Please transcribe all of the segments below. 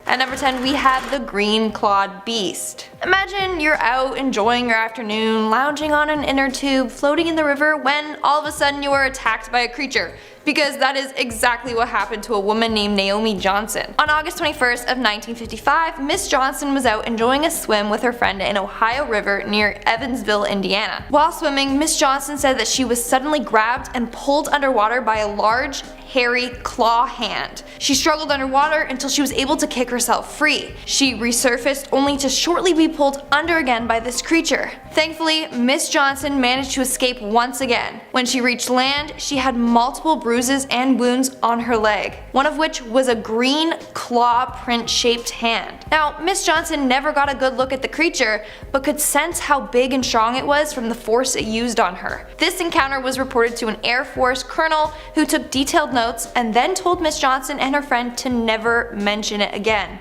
At number 10, we have the green-clawed beast. Imagine you're out enjoying your afternoon, lounging on an inner tube, floating in the river, when all of a sudden you are attacked by a creature. Because that is exactly what happened to a woman named Naomi Johnson. On August 21st of 1955, Miss Johnson was out enjoying a swim with her friend in Ohio River near Evansville, Indiana. While swimming, Miss Johnson said that she was suddenly grabbed and pulled underwater by a large, hairy claw hand. She struggled underwater until she was able to kick herself free. She resurfaced only to shortly be pulled under again by this creature. Thankfully, Miss Johnson managed to escape once again. When she reached land, she had multiple bruises and wounds on her leg, one of which was a green claw print shaped hand. Now, Miss Johnson never got a good look at the creature, but could sense how big and strong it was from the force it used on her. This encounter was reported to an Air Force colonel who took detailed notes and then told Miss Johnson and her friend to never mention it again.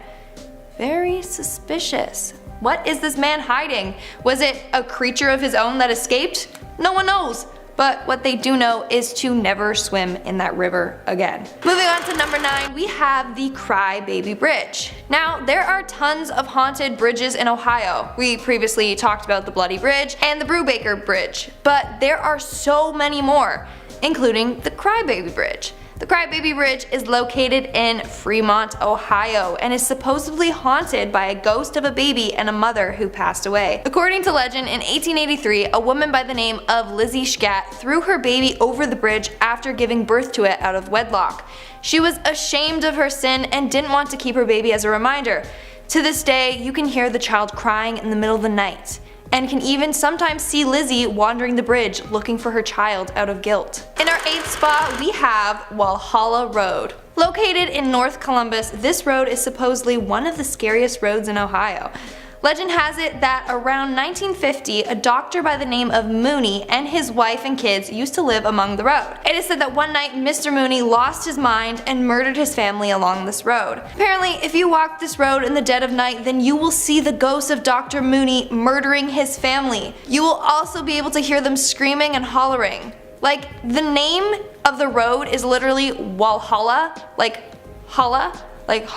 Very suspicious. What is this man hiding? Was it a creature of his own that escaped? No one knows. But what they do know is to never swim in that river again. Moving on to number 9, we have the Cry Baby Bridge. Now, there are tons of haunted bridges in Ohio. We previously talked about the Bloody Bridge and the Brubaker Bridge, but there are so many more, including the Cry Baby Bridge. The Crybaby Bridge is located in Fremont, Ohio, and is supposedly haunted by a ghost of a baby and a mother who passed away. According to legend, in 1883, a woman by the name of Lizzie Scatt threw her baby over the bridge after giving birth to it out of wedlock. She was ashamed of her sin and didn't want to keep her baby as a reminder. To this day, you can hear the child crying in the middle of the night, and can even sometimes see Lizzie wandering the bridge looking for her child out of guilt. In our 8th spot, we have Walhalla Road. Located in North Columbus, this road is supposedly one of the scariest roads in Ohio. Legend has it that around 1950, a doctor by the name of Mooney and his wife and kids used to live along the road. It is said that one night Mr. Mooney lost his mind and murdered his family along this road. Apparently, if you walk this road in the dead of night, then you will see the ghost of Dr. Mooney murdering his family. You will also be able to hear them screaming and hollering. Like, the name of the road is literally Walhalla, like holla, like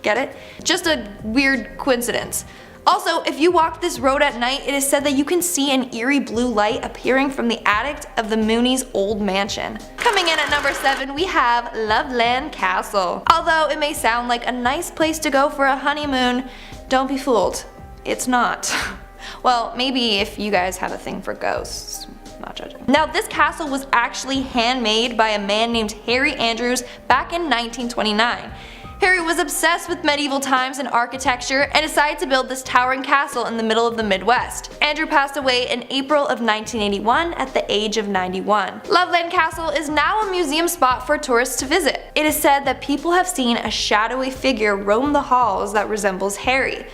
get it? Just a weird coincidence. Also, if you walk this road at night, it is said that you can see an eerie blue light appearing from the attic of the Mooney's old mansion. Coming in at number 7, we have Loveland Castle. Although it may sound like a nice place to go for a honeymoon, don't be fooled. It's not. Well, maybe if you guys have a thing for ghosts. Not judging. Now, this castle was actually handmade by a man named Harry Andrews back in 1929. Harry was obsessed with medieval times and architecture and decided to build this towering castle in the middle of the Midwest. Andrew passed away in April of 1981 at the age of 91. Loveland Castle is now a museum spot for tourists to visit. It is said that people have seen a shadowy figure roam the halls that resembles Harry.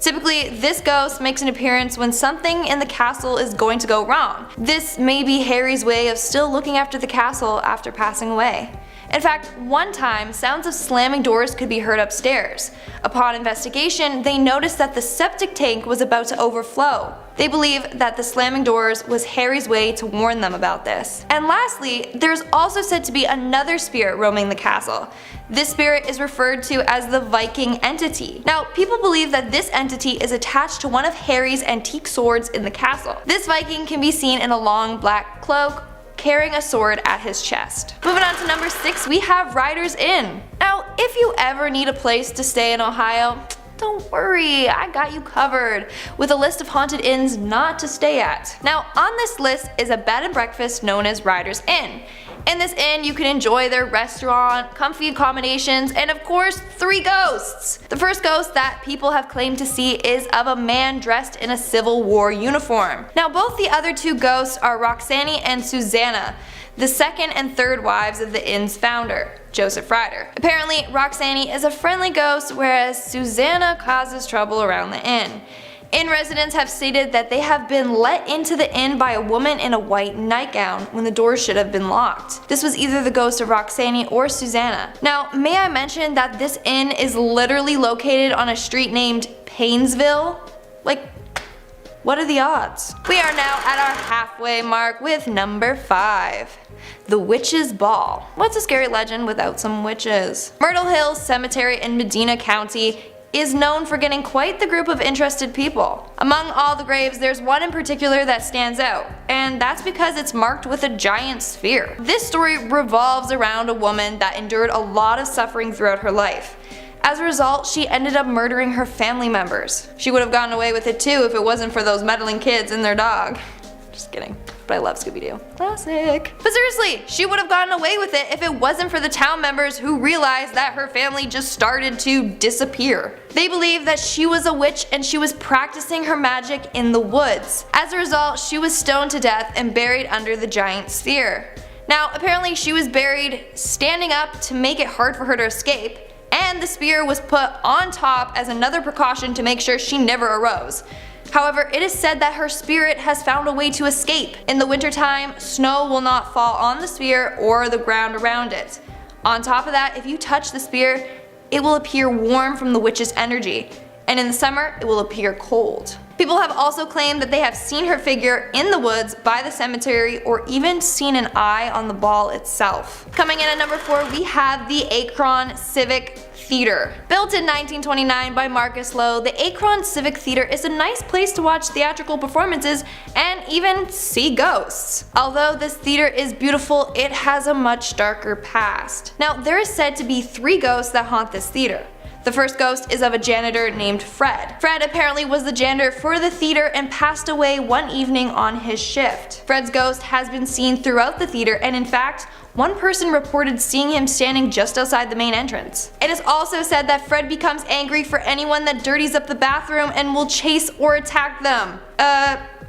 Typically, this ghost makes an appearance when something in the castle is going to go wrong. This may be Harry's way of still looking after the castle after passing away. In fact, one time, sounds of slamming doors could be heard upstairs. Upon investigation, they noticed that the septic tank was about to overflow. They believe that the slamming doors was Harry's way to warn them about this. And lastly, there's also said to be another spirit roaming the castle. This spirit is referred to as the Viking entity. Now, people believe that this entity is attached to one of Harry's antique swords in the castle. This Viking can be seen in a long black cloak, carrying a sword at his chest. Moving on to number 6, we have Riders Inn. Now, if you ever need a place to stay in Ohio, don't worry, I got you covered with a list of haunted inns not to stay at. Now, on this list is a bed and breakfast known as Riders Inn. In this inn, you can enjoy their restaurant, comfy accommodations, and of course, 3 ghosts. The first ghost that people have claimed to see is of a man dressed in a Civil War uniform. Now, both the other 2 ghosts are Roxanne and Susanna, the second and third wives of the inn's founder, Joseph Ryder. Apparently, Roxanne is a friendly ghost, whereas Susanna causes trouble around the inn. Inn residents have stated that they have been let into the inn by a woman in a white nightgown when the doors should have been locked. This was either the ghost of Roxanne or Susanna. Now, may I mention that this inn is literally located on a street named Painesville? Like, What are the odds? We are now at our halfway mark with number 5. The Witch's Ball. What's a scary legend without some witches? Myrtle Hill Cemetery in Medina County is known for getting quite the group of interested people. Among all the graves, there's one in particular that stands out, and that's because it's marked with a giant sphere. This story revolves around a woman that endured a lot of suffering throughout her life. As a result, she ended up murdering her family members. She would have gotten away with it too if it wasn't for those meddling kids and their dog. Just kidding. But I love Scooby-Doo. Classic. But seriously, she would have gotten away with it if it wasn't for the town members who realized that her family just started to disappear. They believed that she was a witch and she was practicing her magic in the woods. As a result, she was stoned to death and buried under the giant sphere. Now, apparently she was buried standing up to make it hard for her to escape, and the spear was put on top as another precaution to make sure she never arose. However, it is said that her spirit has found a way to escape. In the wintertime, snow will not fall on the spear or the ground around it. On top of that, if you touch the spear, it will appear warm from the witch's energy, and in the summer, it will appear cold. People have also claimed that they have seen her figure in the woods by the cemetery or even seen an eye on the ball itself. Coming in at number 4, we have the Akron Civic Theater. Built in 1929 by Marcus Lowe, the Akron Civic Theater is a nice place to watch theatrical performances and even see ghosts. Although this theater is beautiful, it has a much darker past. Now, there is said to be 3 ghosts that haunt this theater. The first ghost is of a janitor named Fred. Fred apparently was the janitor for the theater and passed away one evening on his shift. Fred's ghost has been seen throughout the theater, and in fact, one person reported seeing him standing just outside the main entrance. It is also said that Fred becomes angry for anyone that dirties up the bathroom and will chase or attack them.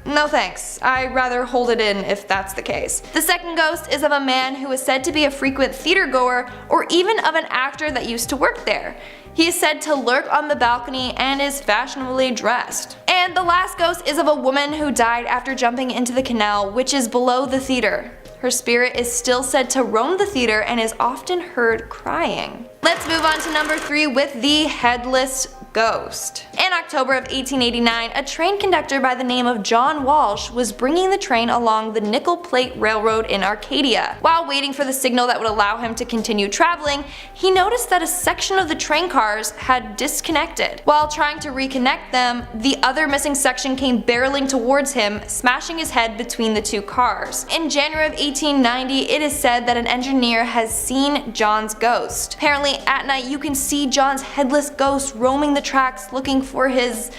No thanks. I'd rather hold it in if that's the case. The second ghost is of a man who is said to be a frequent theater goer or even of an actor that used to work there. He is said to lurk on the balcony and is fashionably dressed. And the last ghost is of a woman who died after jumping into the canal, which is below the theater. Her spirit is still said to roam the theater and is often heard crying. Let's move on to number 3 with the Headless Ghost. In October of 1889, a train conductor by the name of John Walsh was bringing the train along the Nickel Plate Railroad in Arcadia. While waiting for the signal that would allow him to continue traveling, he noticed that a section of the train cars had disconnected. While trying to reconnect them, the other missing section came barreling towards him, smashing his head between the 2 cars. In January of 1890, it is said that an engineer has seen John's ghost. Apparently, at night you can see John's headless ghost roaming the tracks looking for his,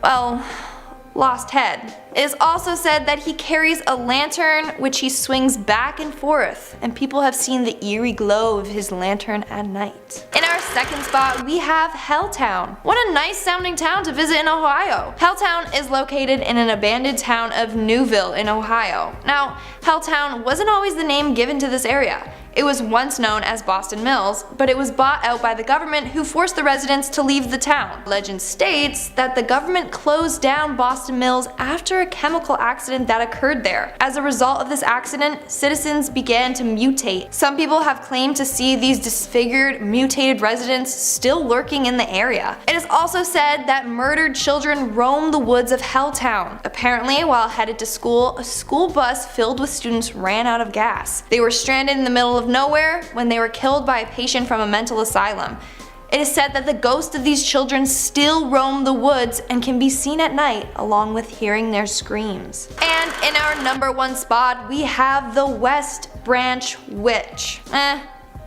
well, lost head. It is also said that he carries a lantern which he swings back and forth, and people have seen the eerie glow of his lantern at night. In our second spot, we have Helltown. What a nice sounding town to visit in Ohio. Helltown is located in an abandoned town of Newville in Ohio. Now, Helltown wasn't always the name given to this area. It was once known as Boston Mills, but it was bought out by the government, who forced the residents to leave the town. Legend states that the government closed down Boston Mills after a chemical accident that occurred there. As a result of this accident, citizens began to mutate. Some people have claimed to see these disfigured, mutated residents still lurking in the area. It is also said that murdered children roam the woods of Helltown. Apparently, while headed to school, a school bus filled with students ran out of gas. They were stranded in the middle of nowhere when they were killed by a patient from a mental asylum. It is said that the ghosts of these children still roam the woods and can be seen at night, along with hearing their screams. And in our number 1 spot, we have the West Branch Witch.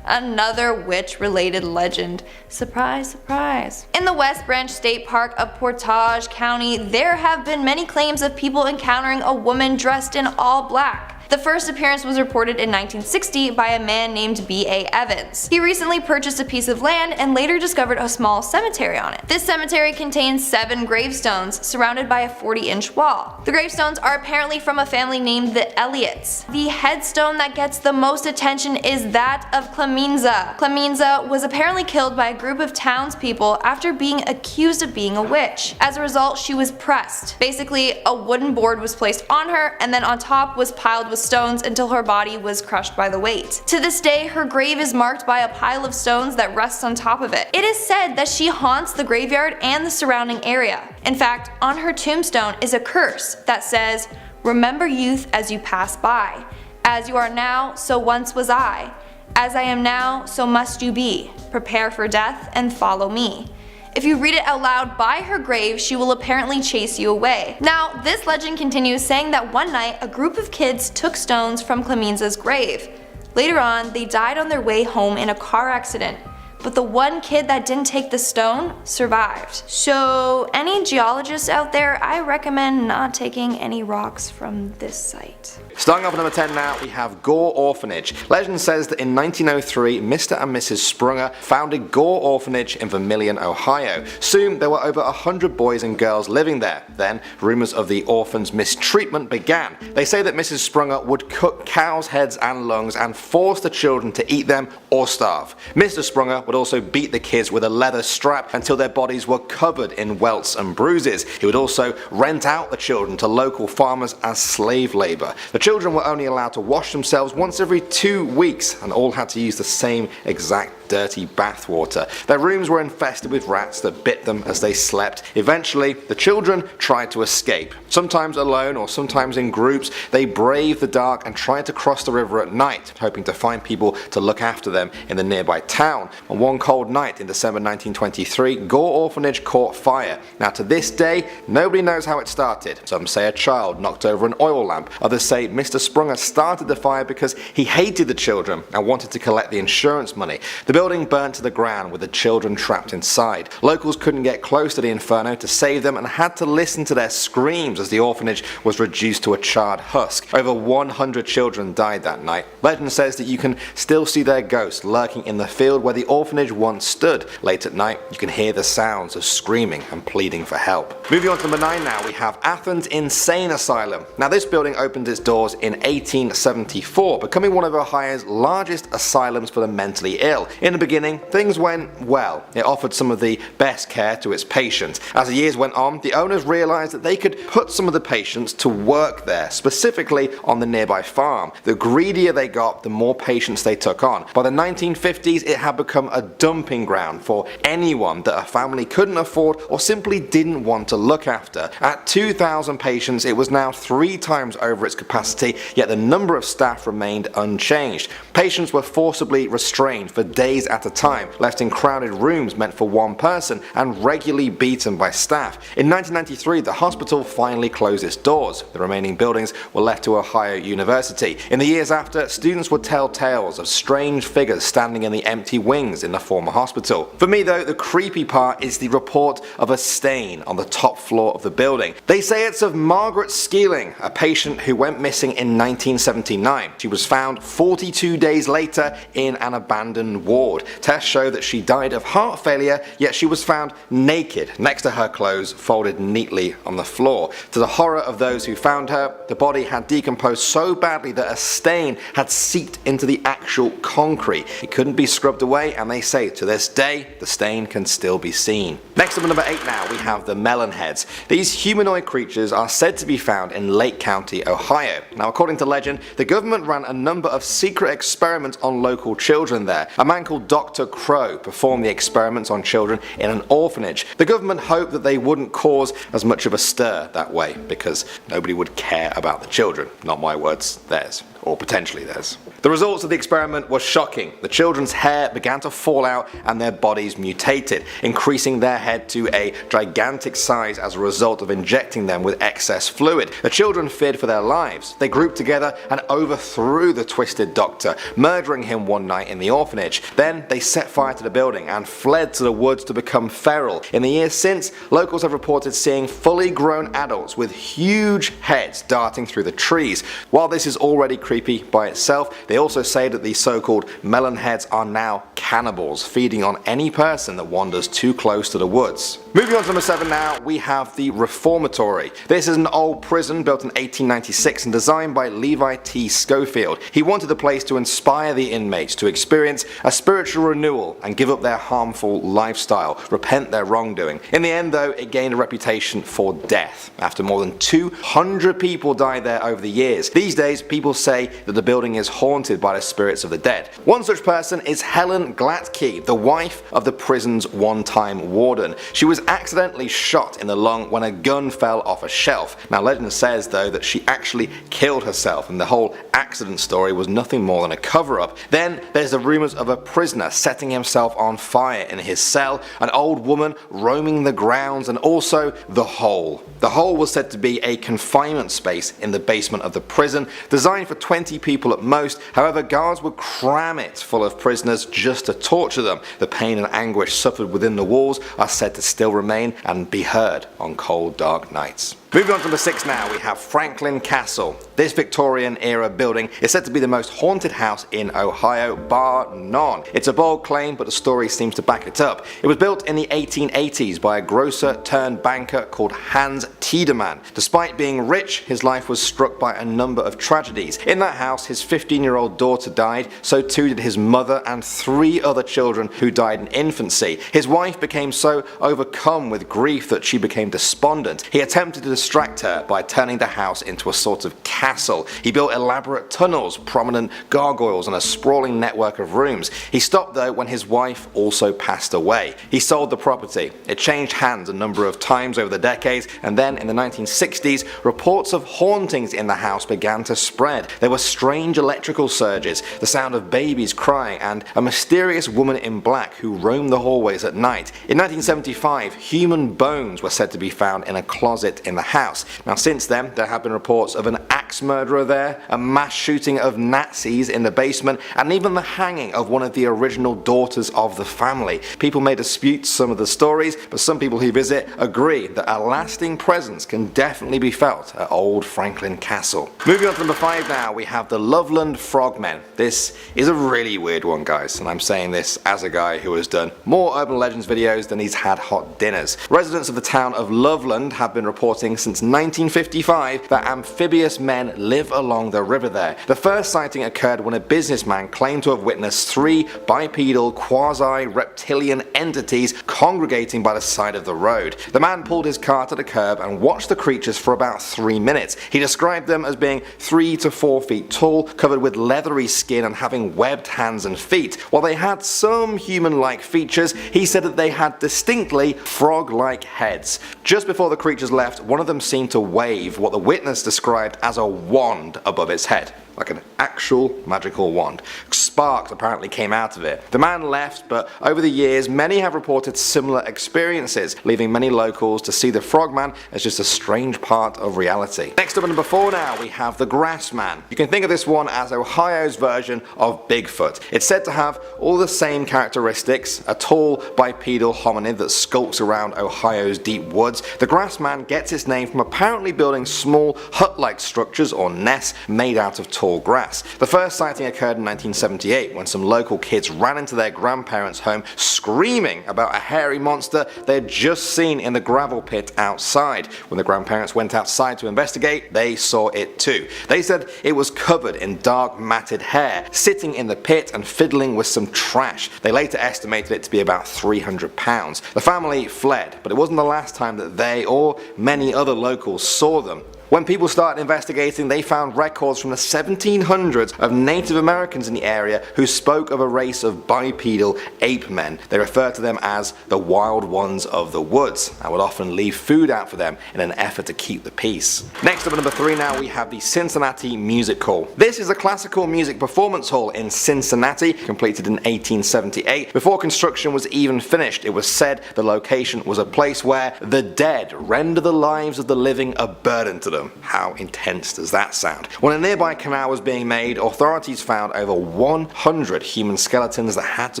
Another witch-related legend. Surprise, surprise. In the West Branch State Park of Portage County, there have been many claims of people encountering a woman dressed in all black. The first appearance was reported in 1960 by a man named B.A. Evans. He recently purchased a piece of land and later discovered a small cemetery on it. This cemetery contains 7 gravestones surrounded by a 40-inch wall. The gravestones are apparently from a family named the Elliots. The headstone that gets the most attention is that of Clemenza. Clemenza was apparently killed by a group of townspeople after being accused of being a witch. As a result, she was pressed. Basically, a wooden board was placed on her, and then on top was piled with stones until her body was crushed by the weight. To this day, her grave is marked by a pile of stones that rests on top of it. It is said that she haunts the graveyard and the surrounding area. In fact, on her tombstone is a curse that says, "Remember youth as you pass by. As you are now, so once was I. As I am now, so must you be. Prepare for death and follow me." If you read it out loud by her grave, she will apparently chase you away. Now, this legend continues, saying that one night a group of kids took stones from Clemenza's grave. Later on, they died on their way home in a car accident, but the one kid that didn't take the stone survived. So any geologists out there, I recommend not taking any rocks from this site. Starting off at number 10 now, we have Gore Orphanage. Legend says that in 1903, Mr. and Mrs. Sprunger founded Gore Orphanage in Vermilion, Ohio. Soon, there were over 100 boys and girls living there. Then, rumors of the orphans' mistreatment began. They say that Mrs. Sprunger would cook cows' heads and lungs and force the children to eat them or starve. Mr. Sprunger would also beat the kids with a leather strap until their bodies were covered in welts and bruises. He would also rent out the children to local farmers as slave labor. The children were only allowed to wash themselves once every 2 weeks and all had to use the same exact dirty bathwater. Their rooms were infested with rats that bit them as they slept. Eventually, the children tried to escape. Sometimes alone or sometimes in groups, they braved the dark and tried to cross the river at night, hoping to find people to look after them in the nearby town. On one cold night in December 1923, Gore Orphanage caught fire. Now to this day, nobody knows how it started. Some say a child knocked over an oil lamp. Others say Mr. Sprunger started the fire because he hated the children and wanted to collect the insurance money. The building burnt to the ground with the children trapped inside. Locals couldn't get close to the inferno to save them and had to listen to their screams as the orphanage was reduced to a charred husk. Over 100 children died that night. Legend says that you can still see their ghosts lurking in the field where the orphanage once stood. Late at night, you can hear the sounds of screaming and pleading for help. Moving on to number 9 now, we have Athens Insane Asylum. Now this building opened its doors in 1874, becoming one of Ohio's largest asylums for the mentally ill. In the beginning, things went well. It offered some of the best care to its patients. As the years went on, the owners realized that they could put some of the patients to work there, specifically on the nearby farm. The greedier they got, the more patients they took on. By the 1950s, it had become a dumping ground for anyone that a family couldn't afford or simply didn't want to look after. At 2,000 patients, it was now 3 times over its capacity, yet the number of staff remained unchanged. Patients were forcibly restrained for days at a time, left in crowded rooms meant for one person, and regularly beaten by staff. In 1993, the hospital finally closed its doors. The remaining buildings were left to Ohio University. In the years after, students would tell tales of strange figures standing in the empty wings in the former hospital. For me though, the creepy part is the report of a stain on the top floor of the building. They say it's of Margaret Skeeling, a patient who went missing in 1979. She was found 42 days later in an abandoned ward. Tests show that she died of heart failure, yet she was found naked next to her clothes folded neatly on the floor. To the horror of those who found her, the body had decomposed so badly that a stain had seeped into the actual concrete. It couldn't be scrubbed away, and they say to this day the stain can still be seen. Next up at number 8 now, we have the Melonheads. These humanoid creatures are said to be found in Lake County, Ohio. Now according to legend, the government ran a number of secret experiments on local children there. A man called Dr. Crow performed the experiments on children in an orphanage. The government hoped that they wouldn't cause as much of a stir that way because nobody would care about the children. Not my words, theirs. Or potentially theirs. The results of the experiment were shocking. The children's hair began to fall out and their bodies mutated, increasing their head to a gigantic size as a result of injecting them with excess fluid. The children feared for their lives. They grouped together and overthrew the twisted doctor, murdering him one night in the orphanage. Then they set fire to the building and fled to the woods to become feral. In the years since, locals have reported seeing fully grown adults with huge heads darting through the trees. While this is already creepy by itself. They also say that the so-called melon heads are now cannibals, feeding on any person that wanders too close to the woods. Moving on to number 7 now, we have the Reformatory. This is an old prison built in 1896 and designed by Levi T. Schofield. He wanted the place to inspire the inmates to experience a spiritual renewal and give up their harmful lifestyle, repent their wrongdoing. In the end though, it gained a reputation for death, after more than 200 people died there over the years. These days, people say that the building is haunted by the spirits of the dead. One such person is Helen Glatke, the wife of the prison's one-time warden. She was accidentally shot in the lung when a gun fell off a shelf. Now legend says though that she actually killed herself, and the whole accident story was nothing more than a cover-up. Then there's the rumours of a prisoner setting himself on fire in his cell, an old woman roaming the grounds, and also the hole. The hole was said to be a confinement space in the basement of the prison, designed for 20 people at most. However, guards would cram it full of prisoners just to torture them. The pain and anguish suffered within the walls are said to still remain and be heard on cold, dark nights. Moving on to number 6 now, we have Franklin Castle. This Victorian era building is said to be the most haunted house in Ohio, bar none. It's a bold claim, but the story seems to back it up. It was built in the 1880s by a grocer turned banker called Hans Tiedemann. Despite being rich, his life was struck by a number of tragedies. In that house, his 15-year-old daughter died, so too did his mother and 3 other children who died in infancy. His wife became so overcome with grief that she became despondent. He attempted to distract her by turning the house into a sort of castle. He built elaborate tunnels, prominent gargoyles, and a sprawling network of rooms. He stopped though when his wife also passed away. He sold the property. It changed hands a number of times over the decades, and then in the 1960s, reports of hauntings in the house began to spread. There were strange electrical surges, the sound of babies crying, and a mysterious woman in black who roamed the hallways at night. In 1975, human bones were said to be found in a closet in the house. Now since then, there have been reports of an axe murderer there, a mass shooting of Nazis in the basement, and even the hanging of one of the original daughters of the family. People may dispute some of the stories, but some people who visit agree that a lasting presence can definitely be felt at old Franklin Castle. Moving on to number 5 now, we have the Loveland Frogmen. This is a really weird one, guys, and I'm saying this as a guy who has done more urban legends videos than he's had hot dinners. Residents of the town of Loveland have been reporting since 1955 that amphibious men live along the river there. The first sighting occurred when a businessman claimed to have witnessed 3 bipedal quasi-reptilian entities congregating by the side of the road. The man pulled his car to the curb and watched the creatures for about 3 minutes. He described them as being 3 to 4 feet tall, covered with leathery skin and having webbed hands and feet. While they had some human-like features, he said that they had distinctly frog-like heads. Just before the creatures left, one of them seemed to wave what the witness described as a wand above its head. Like an actual magical wand. Sparks apparently came out of it. The man left, but over the years many have reported similar experiences, leaving many locals to see the frogman as just a strange part of reality. Next up at number 4 now, we have the Grassman. You can think of this one as Ohio's version of Bigfoot. It's said to have all the same characteristics, a tall bipedal hominid that skulks around Ohio's deep woods. The Grassman gets its name from apparently building small hut-like structures or nests made out of tall grass. The first sighting occurred in 1978 when some local kids ran into their grandparents' home screaming about a hairy monster they had just seen in the gravel pit outside. When the grandparents went outside to investigate, they saw it too. They said it was covered in dark matted hair, sitting in the pit and fiddling with some trash. They later estimated it to be about 300 pounds. The family fled, but it wasn't the last time that they or many other locals saw them. When people started investigating, they found records from the 1700s of Native Americans in the area who spoke of a race of bipedal ape men. They referred to them as the wild ones of the woods and would often leave food out for them in an effort to keep the peace. Next up at number 3 now, we have the Cincinnati Music Hall. This is a classical music performance hall in Cincinnati, completed in 1878. Before construction was even finished, it was said the location was a place where the dead render the lives of the living a burden to them. them. How intense does that sound? When a nearby canal was being made, authorities found over 100 human skeletons that had to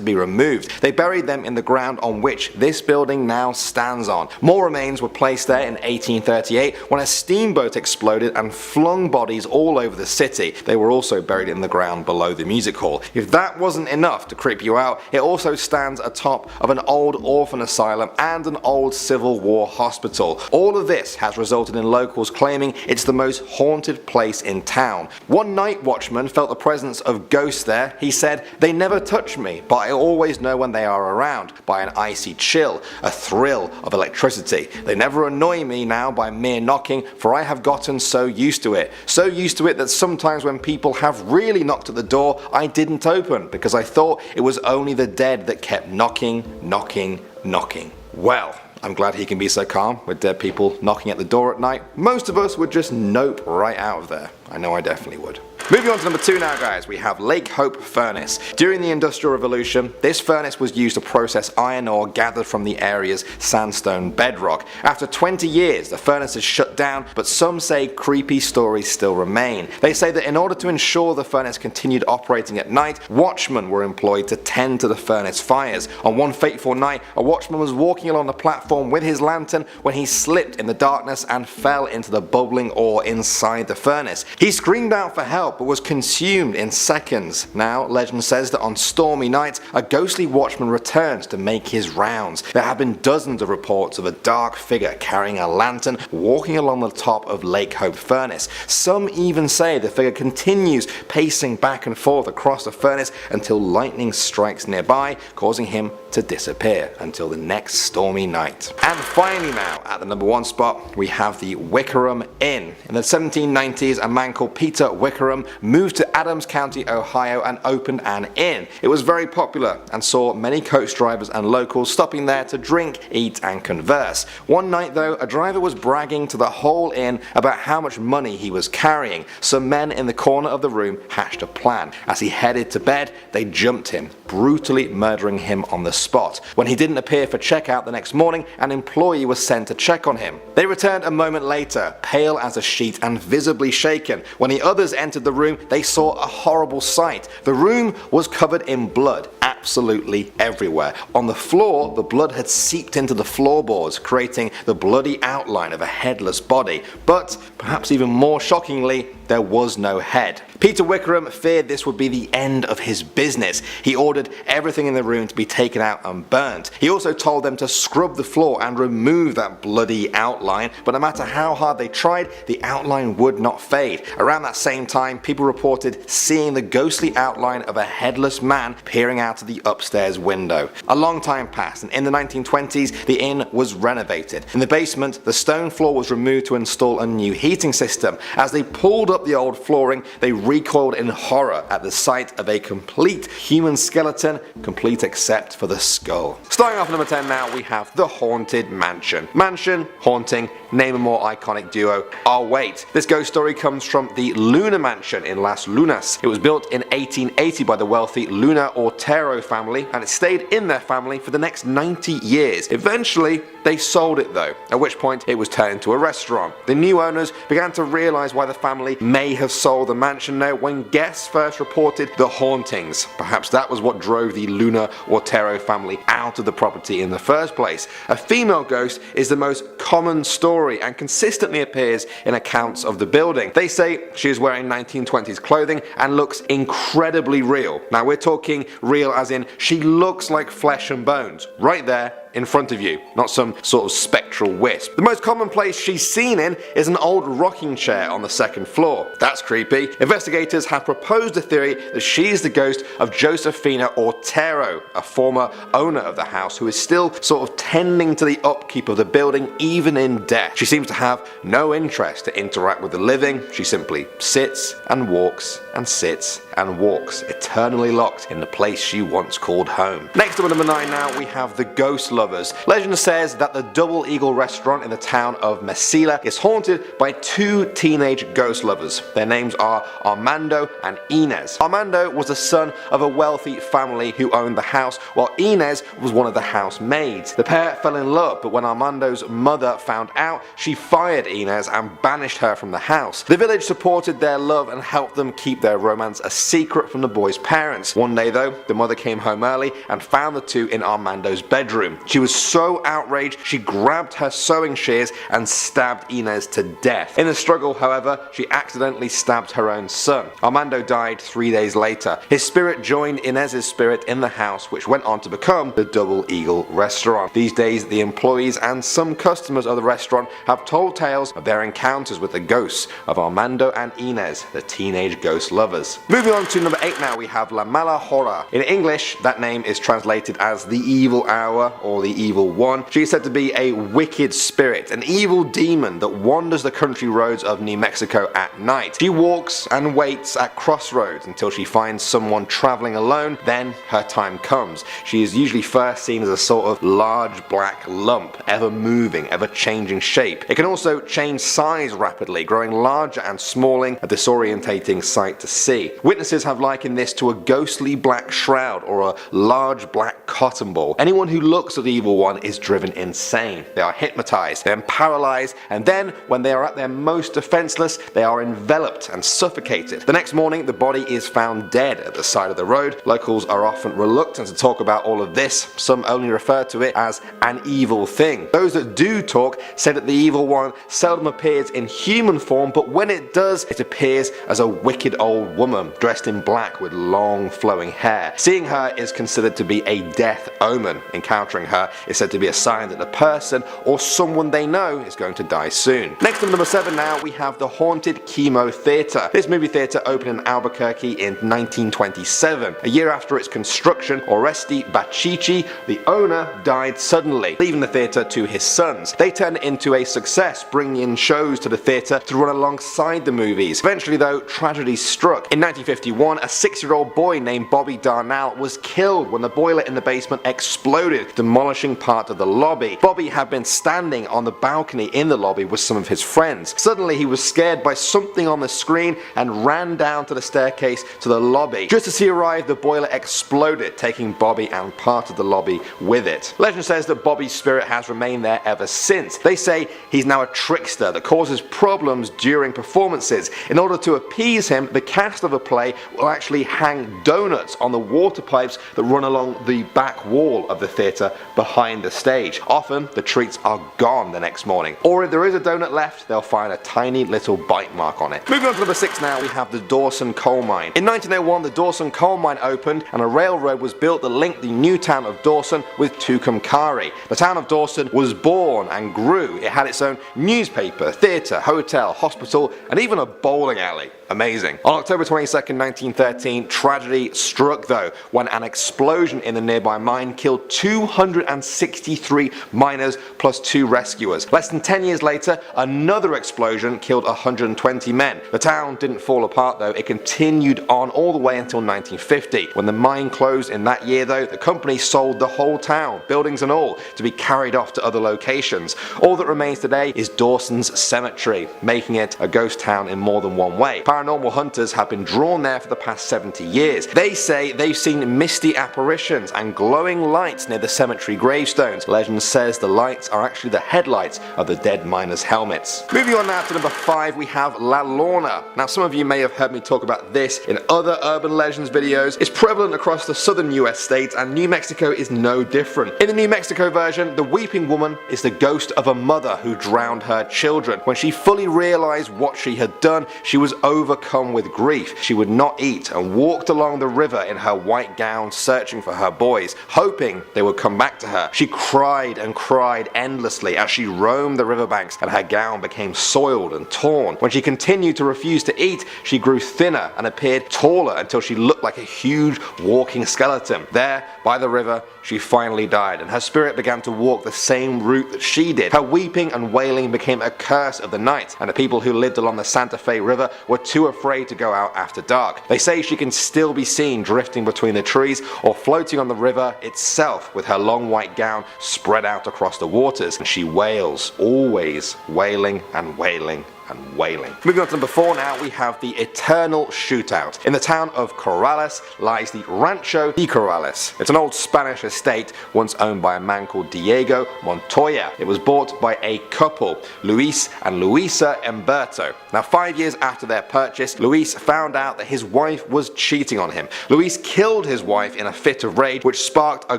be removed. They buried them in the ground on which this building now stands on. More remains were placed there in 1838 when a steamboat exploded and flung bodies all over the city. They were also buried in the ground below the music hall. If that wasn't enough to creep you out, it also stands atop of an old orphan asylum and an old Civil War hospital. All of this has resulted in locals claiming it's the most haunted place in town. One night watchman felt the presence of ghosts there. He said, "They never touch me, but I always know when they are around, by an icy chill, a thrill of electricity. They never annoy me now by mere knocking, for I have gotten so used to it. So used to it that sometimes when people have really knocked at the door, I didn't open because I thought it was only the dead that kept knocking, knocking, knocking." Well, I'm glad he can be so calm with dead people knocking at the door at night. Most of us would just nope right out of there. I know I definitely would. Moving on to number 2 now, guys, we have Lake Hope Furnace. During the Industrial Revolution, this furnace was used to process iron ore gathered from the area's sandstone bedrock. After 20 years, the furnace is shut down, but some say creepy stories still remain. They say that in order to ensure the furnace continued operating at night, watchmen were employed to tend to the furnace fires. On one fateful night, a watchman was walking along the platform with his lantern when he slipped in the darkness and fell into the bubbling ore inside the furnace. He screamed out for help, but was consumed in seconds. Now, legend says that on stormy nights, a ghostly watchman returns to make his rounds. There have been dozens of reports of a dark figure carrying a lantern walking along the top of Lake Hope Furnace. Some even say the figure continues pacing back and forth across the furnace until lightning strikes nearby, causing him to disappear until the next stormy night. And finally now, at the number 1 spot, we have the Wickerham Inn. In the 1790s, a man called Peter Wickerham moved to Adams County, Ohio and opened an inn. It was very popular and saw many coach drivers and locals stopping there to drink, eat and converse. One night though, a driver was bragging to the whole inn about how much money he was carrying. Some men in the corner of the room hatched a plan. As he headed to bed, they jumped him, brutally murdering him on the spot. When he didn't appear for checkout the next morning, an employee was sent to check on him. They returned a moment later, pale as a sheet and visibly shaken. When the others entered the room, they saw a horrible sight. The room was covered in blood, absolutely everywhere. On the floor, the blood had seeped into the floorboards, creating the bloody outline of a headless body. But, perhaps even more shockingly, there was no head. Peter Wickerham feared this would be the end of his business. He ordered everything in the room to be taken out and burnt. He also told them to scrub the floor and remove that bloody outline, but no matter how hard they tried, the outline would not fade. Around that same time, people reported seeing the ghostly outline of a headless man peering out of the upstairs window. A long time passed, and in the 1920s, the inn was renovated. In the basement, the stone floor was removed to install a new heating system. As they pulled up the old flooring, they recoiled in horror at the sight of a complete human skeleton, complete except for the skull. Starting off number 10 now, we have the Haunted Mansion. Mansion, haunting, name a more iconic duo. Oh wait, this ghost story comes from the Luna Mansion in Las Lunas. It was built in 1880 by the wealthy Luna Otero family, and it stayed in their family for the next 90 years. Eventually, they sold it though, at which point it was turned into a restaurant. The new owners began to realize why the family may have sold the mansion now when guests first reported the hauntings. Perhaps that was what drove the Luna Otero family out of the property in the first place. A female ghost is the most common story and consistently appears in accounts of the building. They say she is wearing 1920s clothing and looks incredibly real. Now we're talking real as in she looks like flesh and bones, right there in front of you, not some sort of spectral wisp. The most common place she's seen in is an old rocking chair on the second floor. That's creepy. Investigators have proposed a theory that she's the ghost of Josefina Otero, a former owner of the house who is still sort of tending to the upkeep of the building even in death. She seems to have no interest to interact with the living. She simply sits and walks and sits and walks, eternally locked in the place she once called home. Next up at number 9 now, we have the Ghost lovers. Legend says that the Double Eagle restaurant in the town of Mesilla is haunted by two teenage ghost lovers. Their names are Armando and Inez. Armando was the son of a wealthy family who owned the house, while Inez was one of the housemaids. The pair fell in love, but when Armando's mother found out, she fired Inez and banished her from the house. The village supported their love and helped them keep their romance a secret from the boy's parents. One day though, the mother came home early and found the two in Armando's bedroom. She was so outraged, she grabbed her sewing shears and stabbed Inez to death. In the struggle, however, she accidentally stabbed her own son. Armando died 3 days later. His spirit joined Inez's spirit in the house, which went on to become the Double Eagle restaurant. These days, the employees and some customers of the restaurant have told tales of their encounters with the ghosts of Armando and Inez, the teenage ghost lovers. Moving on to number 8 now, we have La Mala Hora. In English, that name is translated as the evil hour or the evil one. She is said to be a wicked spirit, an evil demon that wanders the country roads of New Mexico at night. She walks and waits at crossroads until she finds someone traveling alone, then her time comes. She is usually first seen as a sort of large black lump, ever moving, ever changing shape. It can also change size rapidly, growing larger and smalling, a disorientating sight to see. Witnesses have likened this to a ghostly black shroud or a large black cotton ball. Anyone who looks at the evil one is driven insane. They are hypnotized, then paralyzed, and then when they are at their most defenseless, they are enveloped and suffocated. The next morning, the body is found dead at the side of the road. Locals are often reluctant to talk about all of this. Some only refer to it as an evil thing. Those that do talk say that the evil one seldom appears in human form, but when it does, it appears as a wicked old woman dressed in black with long flowing hair. Seeing her is considered to be a death omen. Encountering her is said to be a sign that the person or someone they know is going to die soon. Next up, number 7 now, we have the Haunted Chemo Theatre. This movie theatre opened in Albuquerque in 1927. A year after its construction, Oresti Bachichi, the owner, died suddenly, leaving the theatre to his sons. They turned it into a success, bringing in shows to the theatre to run alongside the movies. Eventually though, tragedy struck. In 1951, a 6-year-old boy named Bobby Darnell was killed when the boiler in the basement exploded, demolishing part of the lobby. Bobby had been standing on the balcony in the lobby with some of his friends. Suddenly he was scared by something on the screen and ran down to the staircase to the lobby. Just as he arrived, the boiler exploded, taking Bobby and part of the lobby with it. Legend says that Bobby's spirit has remained there ever since. They say he's now a trickster that causes problems during performances. In order to appease him, the cast of a play will actually hang donuts on the water pipes that run along the back wall of the theatre behind the stage. Often the treats are gone the next morning, or if there is a donut left, they'll find a tiny little bite mark on it. Moving on to number 6 now, we have the Dawson Coal Mine. In 1901, the Dawson Coal Mine opened and a railroad was built that linked the new town of Dawson with Tucumcari. The town of Dawson was born and grew. It had its own newspaper, theatre, hotel, hospital, and even a bowling alley. Amazing. On October 22nd, 1913, tragedy struck though, when an explosion in the nearby mine killed 263 miners plus 2 rescuers. Less than 10 years later, another explosion killed 120 men. The town didn't fall apart though, it continued on all the way until 1950. When the mine closed in that year though, the company sold the whole town, buildings and all, to be carried off to other locations. All that remains today is Dawson's Cemetery, making it a ghost town in more than one way. Paranormal hunters have been drawn there for the past 70 years. They say they've seen misty apparitions and glowing lights near the cemetery gravestones. Legend says the lights are actually the headlights of the dead miners' helmets. Moving on now to number 5, we have La Lorna. Now some of you may have heard me talk about this in other urban legends videos. It's prevalent across the southern US states and New Mexico is no different. In the New Mexico version, the weeping woman is the ghost of a mother who drowned her children. When she fully realized what she had done, she was overcome with grief. She would not eat and walked along the river in her white gown searching for her boys, hoping they would come back to her. She cried and cried endlessly as she roamed the riverbanks and her gown became soiled and torn. When she continued to refuse to eat, she grew thinner and appeared taller until she looked like a huge walking skeleton. There, by the river, she finally died and her spirit began to walk the same route that she did. Her weeping and wailing became a curse of the night, and the people who lived along the Santa Fe River were too afraid to go out after dark. They say she can still be seen drifting between the trees or floating on the river itself with her long white gown spread out across the waters, and she wails, always wailing and wailing and wailing. Moving on to number 4 now, we have the eternal shootout. In the town of Corrales lies the Rancho de Corrales. It's an old Spanish estate once owned by a man called Diego Montoya. It was bought by a couple, Luis and Luisa Humberto. Now 5 years after their purchase, Luis found out that his wife was cheating on him. Luis killed his wife in a fit of rage, which sparked a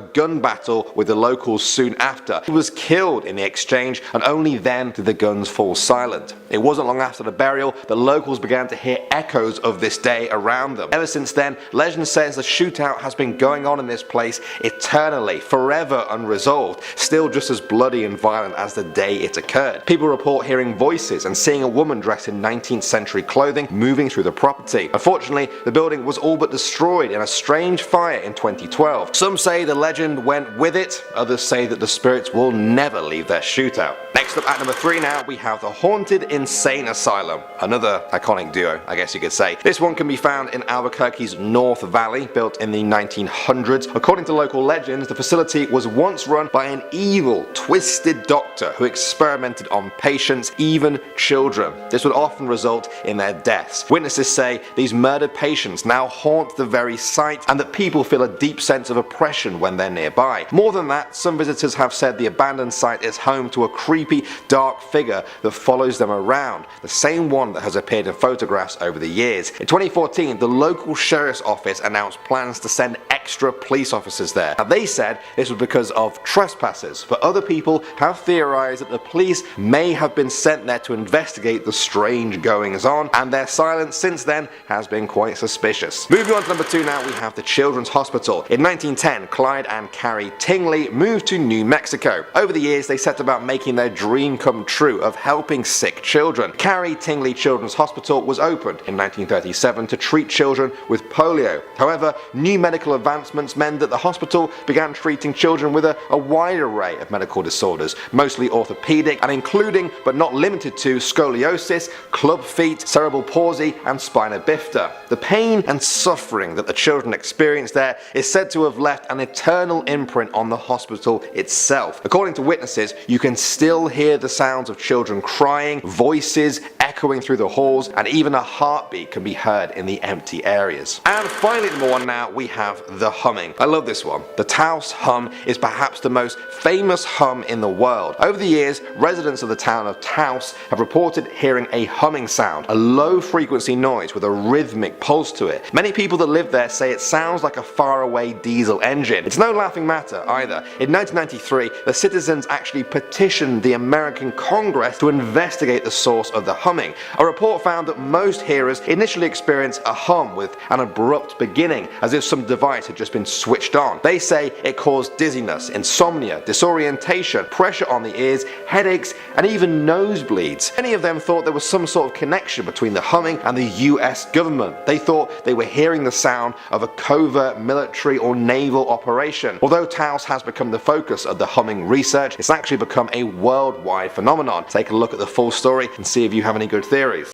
gun battle with the locals soon after. He was killed in the exchange, and only then did the guns fall silent. It wasn't long after the burial that locals began to hear echoes of this day around them. Ever since then, legend says the shootout has been going on in this place eternally, forever unresolved, still just as bloody and violent as the day it occurred. People report hearing voices and seeing a woman dressed in 19th century clothing moving through the property. Unfortunately, the building was all but destroyed in a strange fire in 2012. Some say the legend went with it, others say that the spirits will never leave their shootout. Next up at number 3 now, we have the Haunted Insane Asylum, another iconic duo, I guess you could say. This one can be found in Albuquerque's North Valley, built in the 1900s. According to local legends, the facility was once run by an evil, twisted doctor who experimented on patients, even children. This would often result in their deaths. Witnesses say these murdered patients now haunt the very site, and that people feel a deep sense of oppression when they're nearby. More than that, some visitors have said the abandoned site is home to a creepy, dark figure that follows them around, the same one that has appeared in photographs over the years. In 2014, the local sheriff's office announced plans to send extra police officers there. Now, they said this was because of trespassers, but other people have theorized that the police may have been sent there to investigate the strange goings on, and their silence since then has been quite suspicious. Moving on to number 2 now, we have the Children's Hospital. In 1910, Clyde and Carrie Tingley moved to New Mexico. Over the years, they set about making their dream come true of helping sick children. Carrie Tingley Children's Hospital was opened in 1937 to treat children with polio. However, new medical advancements meant that the hospital began treating children with a wide array of medical disorders, mostly orthopedic, and including but not limited to scoliosis, club feet, cerebral palsy, and spina bifida. The pain and suffering that the children experienced there is said to have left an eternal imprint on the hospital itself. According to witnesses, you can still hear the sounds of children crying, voices echoing through the halls, and even a heartbeat can be heard in the empty areas. And finally, number 1 now, we have the humming. I love this one. The Taos hum is perhaps the most famous hum in the world. Over the years, residents of the town of Taos have reported hearing a humming sound, a low frequency noise with a rhythmic pulse to it. Many people that live there say it sounds like a faraway diesel engine. It's no laughing matter either. In 1993, the citizens actually petitioned the American Congress to investigate the source of the humming. A report found that most hearers initially experience a hum with an abrupt beginning, as if some device had just been switched on. They say it caused dizziness, insomnia, disorientation, pressure on the ears, headaches, and even nosebleeds. Many of them thought there was some sort of connection between the humming and the US government. They thought they were hearing the sound of a covert military or naval operation. Although Taos has become the focus of the humming research, it's actually become a worldwide phenomenon. Take a look at the full story and see if you have any good theories.